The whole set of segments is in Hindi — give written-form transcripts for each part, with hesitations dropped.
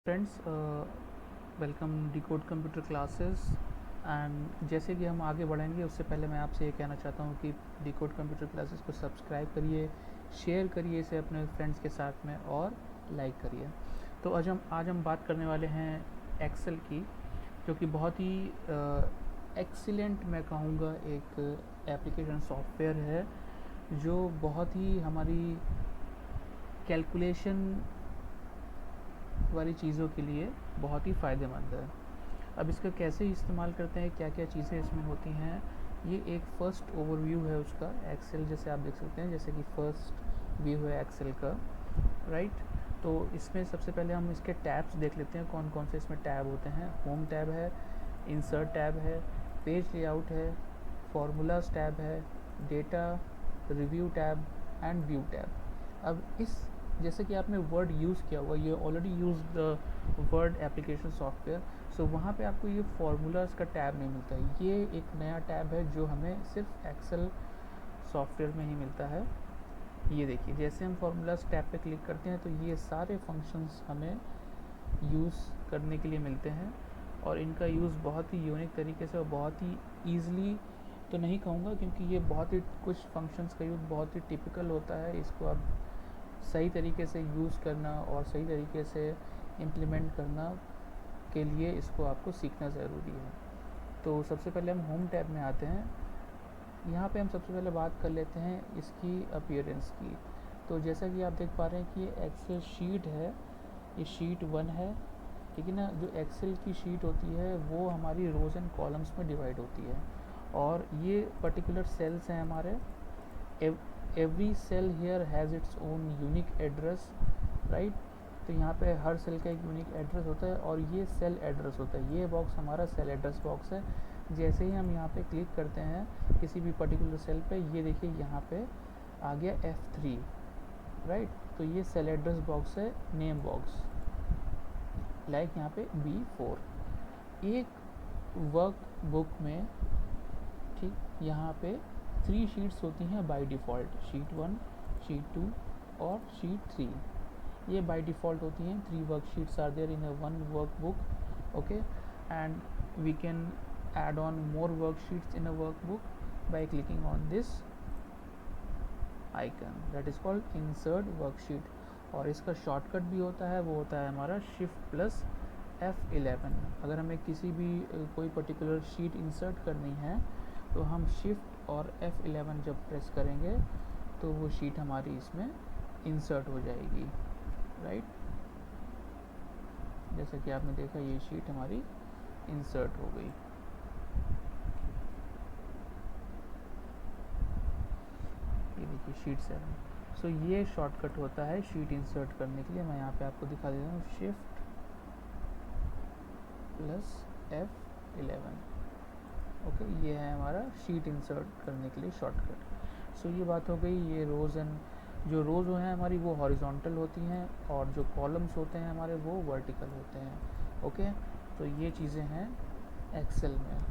Friends, welcome decode computer classes. And जैसे कि हम आगे बढ़ेंगे उससे पहले मैं आपसे ये कहना चाहता हूँ कि डिकोड कंप्यूटर क्लासेस को सब्सक्राइब करिए, शेयर करिए इसे अपने फ्रेंड्स के साथ में और लाइक करिए। तो आज हम बात करने वाले हैं एक्सेल की, जो कि बहुत ही एक्सीलेंट मैं कहूँगा एक एप्लीकेशन सॉफ्टवेयर है जो बहुत ही हमारी कैलकुलेशन वाली चीज़ों के लिए बहुत ही फ़ायदेमंद है। अब इसका कैसे इस्तेमाल करते हैं, क्या क्या चीज़ें इसमें होती हैं, ये एक फ़र्स्ट ओवरव्यू है उसका। एक्सेल जैसे आप देख सकते हैं, जैसे कि फ़र्स्ट व्यू है एक्सेल का, राइट। तो इसमें सबसे पहले हम इसके टैब्स देख लेते हैं, कौन कौन से इसमें टैब होते हैं। होम टैब है, इंसर्ट टैब है, पेज लेआउट है, फार्मूलाज टैब है, data, review tab and view tab. अब इस जैसे कि आपने वर्ड यूज़ किया हुआ, ये already use the word application software, so वहाँ पे आपको ये फार्मूलाज का टैब नहीं मिलता है। ये एक नया टैब है जो हमें सिर्फ एक्सेल सॉफ्टवेयर में ही मिलता है। ये देखिए, जैसे हम फार्मूलाज टैब पे क्लिक करते हैं तो ये सारे फंक्शंस हमें यूज़ करने के लिए मिलते हैं, और इनका यूज़ बहुत ही यूनिक तरीके से और बहुत ही ईज़िली तो नहीं कहूँगा, क्योंकि ये बहुत ही कुछ फंक्शंस का यूज़ बहुत ही टिपिकल होता है। इसको आप सही तरीके से यूज़ करना और सही तरीके से इम्प्लीमेंट करना के लिए इसको आपको सीखना ज़रूरी है। तो सबसे पहले हम होम टैब में आते हैं। यहाँ पे हम सबसे पहले बात कर लेते हैं इसकी अपीयरेंस की। तो जैसा कि आप देख पा रहे हैं कि ये एक्सेल शीट है, ये शीट 1 है, ठीक है ना। जो एक्सेल की शीट होती है वो हमारी रोज़ एंड कॉलम्स में डिवाइड होती है, और ये पर्टिकुलर सेल्स हैं हमारे। Every cell here has its own unique address, right. तो यहाँ पे हर सेल का एक यूनिक एड्रेस होता है, और ये सेल एड्रेस होता है। ये बॉक्स हमारा सेल एड्रेस बॉक्स है। जैसे ही हम यहाँ पे क्लिक करते हैं किसी भी पर्टिकुलर सेल पे, ये देखिए यहाँ पे आ गया F3, राइट। तो ये सेल एड्रेस बॉक्स है, नेम बॉक्स, लाइक यहाँ पे B4। एक वर्क बुक में, ठीक, यहाँ पे 3 शीट्स होती हैं बाय डिफ़ॉल्ट, शीट 1, शीट 2 और शीट 3। ये बाय डिफ़ॉल्ट होती हैं। 3 worksheets are there in a one workbook, okay. And we can add on more worksheets in a workbook by clicking on this icon that is called insert worksheet। और इसका शॉर्टकट भी होता है, वो होता है हमारा shift plus F11। अगर हमें किसी भी कोई पर्टिकुलर शीट इंसर्ट करनी है तो हम शिफ्ट और F11 जब प्रेस करेंगे तो वो शीट हमारी इसमें इंसर्ट हो जाएगी, राइट। जैसे कि आपने देखा, ये शीट हमारी इंसर्ट हो गई। ये देखिए शीट 7। सो ये शॉर्टकट होता है शीट इंसर्ट करने के लिए। मैं यहाँ पे आपको दिखा देता हूँ, शिफ्ट प्लस F11, ओके। ये है हमारा शीट इंसर्ट करने के लिए शॉर्टकट। सो ये बात हो गई। ये रोज़ एंड जो रोज़ हैं हमारी वो हॉरिजॉन्टल होती हैं, और जो कॉलम्स होते हैं हमारे वो वर्टिकल होते हैं, ओके। तो ये चीज़ें हैं एक्सेल में।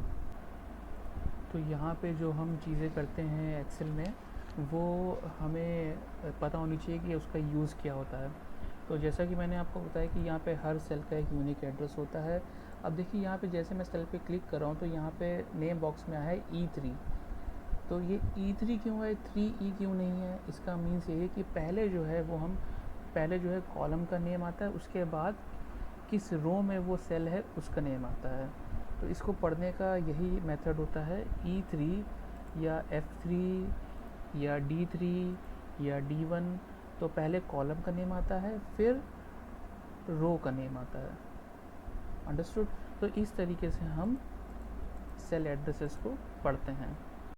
तो यहाँ पे जो हम चीज़ें करते हैं एक्सेल में, वो हमें पता होनी चाहिए कि उसका यूज़ क्या होता है। तो जैसा कि मैंने आपको बताया कि यहाँ पे हर सेल का एक यूनिक एड्रेस होता है। अब देखिए यहाँ पे जैसे मैं सेल पे क्लिक कर रहा हूँ तो यहाँ पे नेम बॉक्स में आया है E3। तो ये E3 क्यों है, 3E क्यों नहीं है? इसका मीन्स ये है कि पहले जो है कॉलम का नेम आता है, उसके बाद किस रो में वो सेल है उसका नेम आता है। तो इसको पढ़ने का यही मेथड होता है, E3 या F3 या D3 या D1। तो पहले कॉलम का नेम आता है, फिर रो का नेम आता है, अंडरस्टूड। तो इस तरीके से हम सेल एड्रेसेस को पढ़ते हैं।